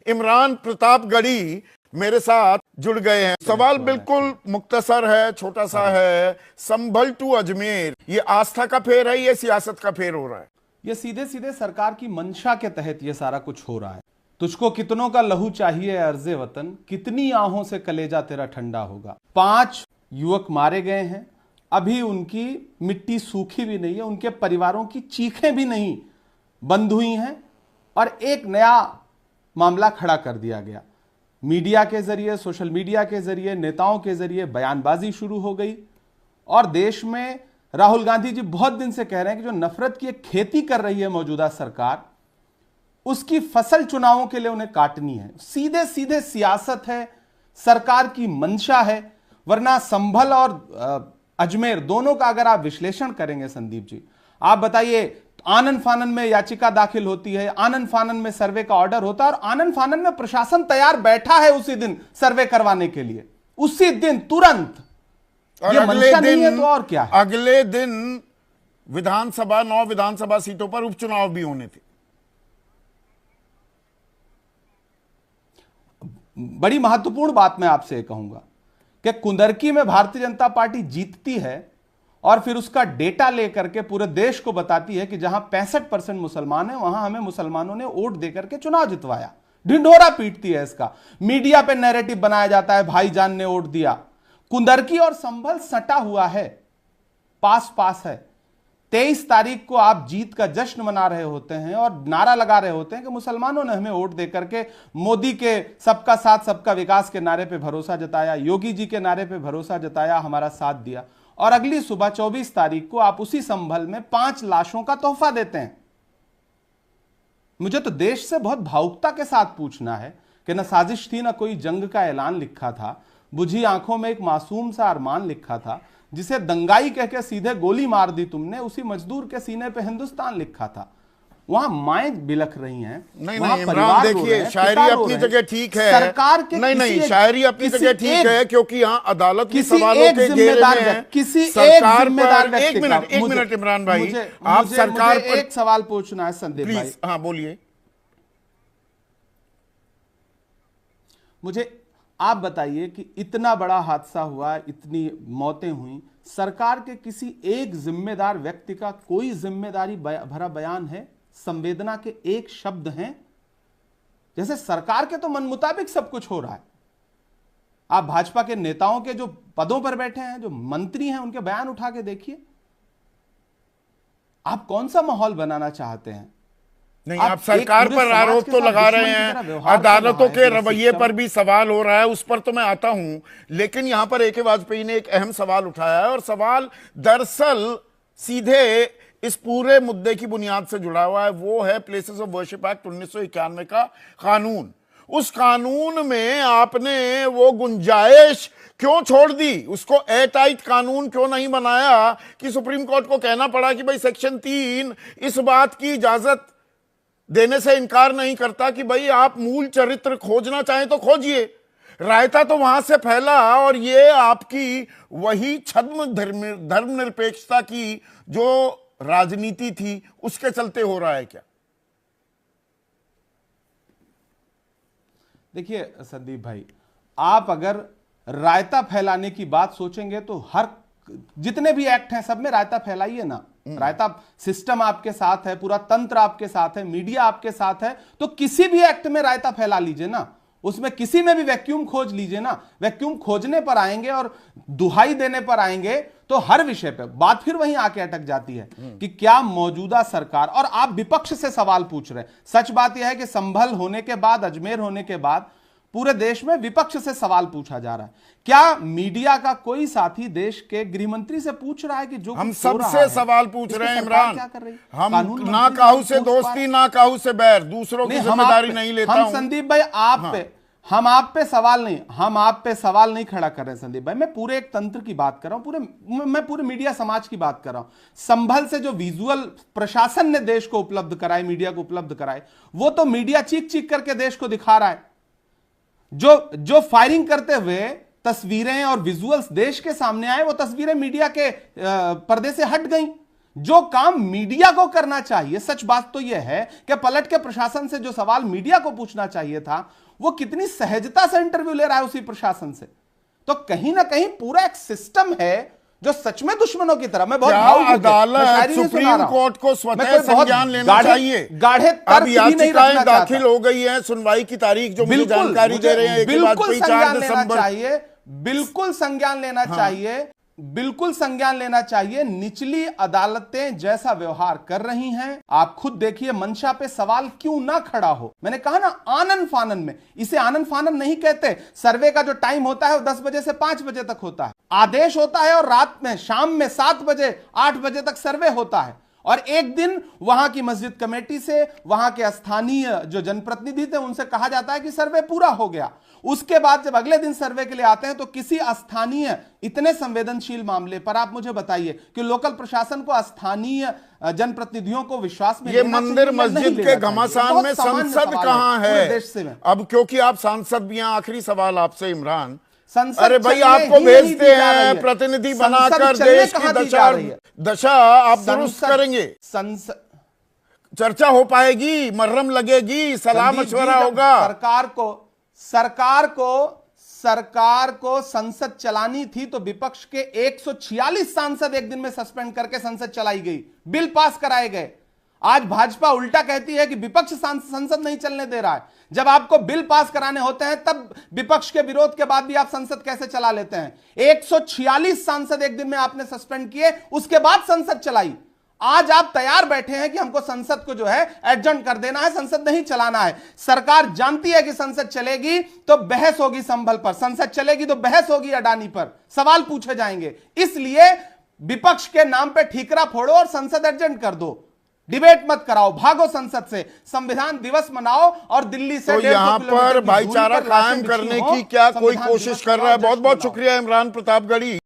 इमरान प्रतापगढ़ी मेरे साथ जुड़ गए हैं। सवाल बिल्कुल मुख्तसर है, छोटा सा है। संभल टू अजमेर, ये आस्था का फेर है, ये सियासत का फेर हो रहा है? ये सीधे सीधे सरकार की मंशा के तहत ये सारा कुछ हो रहा है। तुझको कितनों का लहू चाहिए अर्ज़े वतन, कितनी आहों से कलेजा तेरा ठंडा होगा। 5 युवक मारे गए हैं, अभी उनकी मिट्टी सूखी भी नहीं है, उनके परिवारों की चीखें भी नहीं बंद हुई हैं और एक नया मामला खड़ा कर दिया गया। मीडिया के जरिए, सोशल मीडिया के जरिए, नेताओं के जरिए बयानबाजी शुरू हो गई और देश में राहुल गांधी जी बहुत दिन से कह रहे हैं कि जो नफरत की एक खेती कर रही है मौजूदा सरकार, उसकी फसल चुनावों के लिए उन्हें काटनी है। सीधे सीधे सियासत है, सरकार की मंशा है। वरना संभल और अजमेर दोनों का अगर आप विश्लेषण करेंगे संदीप जी, आप बताइए, आनन फानन में याचिका दाखिल होती है, आनन फानन में सर्वे का ऑर्डर होता है और आनन फानन में प्रशासन तैयार बैठा है उसी दिन सर्वे करवाने के लिए, उसी दिन तुरंत। और ये मंशा नहीं है तो और क्या है? अगले दिन विधानसभा 9 विधानसभा सीटों पर उपचुनाव भी होने थे। बड़ी महत्वपूर्ण बात मैं आपसे कहूंगा कि कुंदरकी में भारतीय जनता पार्टी जीतती है और फिर उसका डेटा लेकर के पूरे देश को बताती है कि जहां 65% मुसलमान है वहां हमें मुसलमानों ने वोट देकर के चुनाव जितवाया। ढिंढोरा पीटती है इसका, मीडिया पे नैरेटिव बनाया जाता है, भाईजान ने वोट दिया। कुंदरकी और संभल सटा हुआ है, पास पास है। 23 तारीख को आप जीत का जश्न मना रहे होते हैं और नारा लगा रहे होते हैं कि मुसलमानों ने हमें वोट देकर के मोदी के सबका साथ सबका विकास के नारे पे भरोसा जताया, योगी जी के नारे पे भरोसा जताया, हमारा साथ दिया। और अगली सुबह 24 तारीख को आप उसी संभल में 5 लाशों का तोहफा देते हैं। मुझे तो देश से बहुत भावुकता के साथ पूछना है कि न साजिश थी, न कोई जंग का ऐलान लिखा था, बुझी आंखों में एक मासूम सा अरमान लिखा था, जिसे दंगाई कह के सीधे गोली मार दी तुमने, उसी मजदूर के सीने पे हिंदुस्तान लिखा था। वहां माएं बिलख रही हैं। नहीं इमरान, देखिए शायरी अपनी जगह ठीक है, सरकार के नहीं शायरी अपनी जगह ठीक है, क्योंकि यहाँ अदालत की किसी सवालों के घेरे में है। किसी सरकार एक जिम्मेदार पर एक मिनट इमरान भाई, आप सरकार पर एक सवाल पूछना है संदीप भाई। हाँ बोलिए। मुझे आप बताइए कि इतना बड़ा हादसा हुआ, इतनी मौतें हुई, सरकार के किसी एक जिम्मेदार व्यक्ति का कोई जिम्मेदारी भरा बयान है? संवेदना के एक शब्द हैं? जैसे सरकार के तो मन मुताबिक सब कुछ हो रहा है। आप भाजपा के नेताओं के जो पदों पर बैठे हैं, जो मंत्री हैं, उनके बयान उठा के देखिए। आप कौन सा माहौल बनाना चाहते हैं? नहीं, आप सरकार पर आरोप तो लगा रहे हैं, अदालतों के रवैये पर भी सवाल हो रहा है, उस पर तो मैं आता हूं। लेकिन यहां पर ए.के. वाजपेयी ने एक अहम सवाल उठाया है और सवाल दरअसल सीधे इस पूरे मुद्दे की बुनियाद से जुड़ा हुआ है। वो है प्लेसेस ऑफ वर्शिप एक्ट 1991 का कानून। उस कानून में आपने वो गुंजाइश क्यों छोड़ दी? उसको एयर टाइट कानून क्यों नहीं बनाया कि सुप्रीम कोर्ट को कहना पड़ा कि भाई सेक्शन 3 इस बात की इजाजत देने से इनकार नहीं करता कि भाई आप मूल चरित्र खोजना चाहें तो खोजिए। रायता तो वहां से फैला और ये आपकी वही छद्म धर्मनिरपेक्षता की जो राजनीति थी उसके चलते हो रहा है क्या? देखिए संदीप भाई, आप अगर रायता फैलाने की बात सोचेंगे तो हर जितने भी एक्ट हैं सब में रायता फैलाइए ना। रायता सिस्टम आपके साथ है, पूरा तंत्र आपके साथ है, मीडिया आपके साथ है, तो किसी भी एक्ट में रायता फैला लीजिए ना। उसमें किसी में भी वैक्यूम खोज लीजिए ना। वैक्यूम खोजने पर आएंगे और दुहाई देने पर आएंगे तो हर विषय पे बात फिर वहीं आके अटक जाती है कि क्या मौजूदा सरकार, और आप विपक्ष से सवाल पूछ रहे हैं। सच बात यह है कि संभल होने के बाद, अजमेर होने के बाद पूरे देश में विपक्ष से सवाल पूछा जा रहा है। क्या मीडिया का कोई साथी देश के गृह मंत्री से पूछ रहा है कि जो हम सबसे सवाल पूछ रहे हैं इमरान, क्या कर रही है? हम ना काहू से दोस्ती ना काहू से बैर, दूसरों की जिम्मेदारी नहीं लेता हूं। संदीप भाई हम आप पे सवाल नहीं खड़ा कर रहे हैं संदीप भाई। मैं पूरे एक तंत्र की बात कर रहा हूं, मैं पूरे मीडिया समाज की बात कर रहा हूं। संभल से जो विजुअल प्रशासन ने देश को उपलब्ध कराए, मीडिया को उपलब्ध कराए, वो तो मीडिया चीख चीख करके देश को दिखा रहा है। जो फायरिंग करते हुए तस्वीरें और विजुअल्स देश के सामने आए, वो तस्वीरें मीडिया के पर्दे से हट गईं। जो काम मीडिया को करना चाहिए, सच बात तो यह है कि पलट के प्रशासन से जो सवाल मीडिया को पूछना चाहिए था, वो कितनी सहजता से इंटरव्यू ले रहा है उसी प्रशासन से। तो कहीं ना कहीं पूरा एक सिस्टम है जो सच में दुश्मनों की तरह। मैं बहुत अदालत सुप्रीम कोर्ट को स्वतः संज्ञान लेना चाहिए। गाढ़े अब याचिकाएं दाखिल हो गई हैं, सुनवाई की तारीख जो मुझे जानकारी दे रहे हैं, बिल्कुल संज्ञान लेना चाहिए, बिल्कुल संज्ञान लेना चाहिए, बिल्कुल संज्ञान लेना चाहिए। निचली अदालतें जैसा व्यवहार कर रही हैं, आप खुद देखिए। मंशा पे सवाल क्यों ना खड़ा हो। मैंने कहा ना, आनन फानन में, इसे आनन फानन नहीं कहते। सर्वे का जो टाइम होता है वो 10 बजे से 5 बजे तक होता है, आदेश होता है, और रात में शाम में 7 बजे 8 बजे तक सर्वे होता है। और एक दिन वहां की मस्जिद कमेटी से, वहां के स्थानीय जो जनप्रतिनिधि थे, उनसे कहा जाता है कि सर्वे पूरा हो गया। उसके बाद जब अगले दिन सर्वे के लिए आते हैं तो किसी स्थानीय इतने संवेदनशील मामले पर आप मुझे बताइए कि लोकल प्रशासन को स्थानीय जनप्रतिनिधियों को विश्वास में ये मंदिर मस्जिद के घमासान में संसद कहां है अब? क्योंकि आप सांसद भी हैं। आखिरी सवाल आपसे इमरान, अरे भाई आपको भेजते हैं प्रतिनिधि बनाकर, देश की दशा आप दुरुस्त करेंगे, चर्चा हो पाएगी, मर्रम लगेगी, सलाह मशवरा होगा। सरकार को संसद चलानी थी तो विपक्ष के 146 सांसद एक दिन में सस्पेंड करके संसद चलाई गई, बिल पास कराए गए। आज भाजपा उल्टा कहती है कि विपक्ष संसद नहीं चलने दे रहा है। जब आपको बिल पास कराने होते हैं तब विपक्ष के विरोध के बाद भी आप संसद कैसे चला लेते हैं? 146 सांसद एक दिन में आपने सस्पेंड किए, उसके बाद संसद चलाई। आज आप तैयार बैठे हैं कि हमको संसद को जो है एडजॉर्न कर देना है, संसद नहीं चलाना है। सरकार जानती है कि संसद चलेगी तो बहस होगी संभल पर, संसद चलेगी तो बहस होगी अडानी पर, सवाल पूछे जाएंगे। इसलिए विपक्ष के नाम पे ठीकरा फोड़ो और संसद एडजॉर्न कर दो, डिबेट मत कराओ, भागो संसद से, संविधान दिवस मनाओ और दिल्ली से तो यहाँ पर भाईचारा कायम करने की क्या कोई कोशिश कर रहा है? बहुत बहुत शुक्रिया इमरान प्रतापगढ़ी।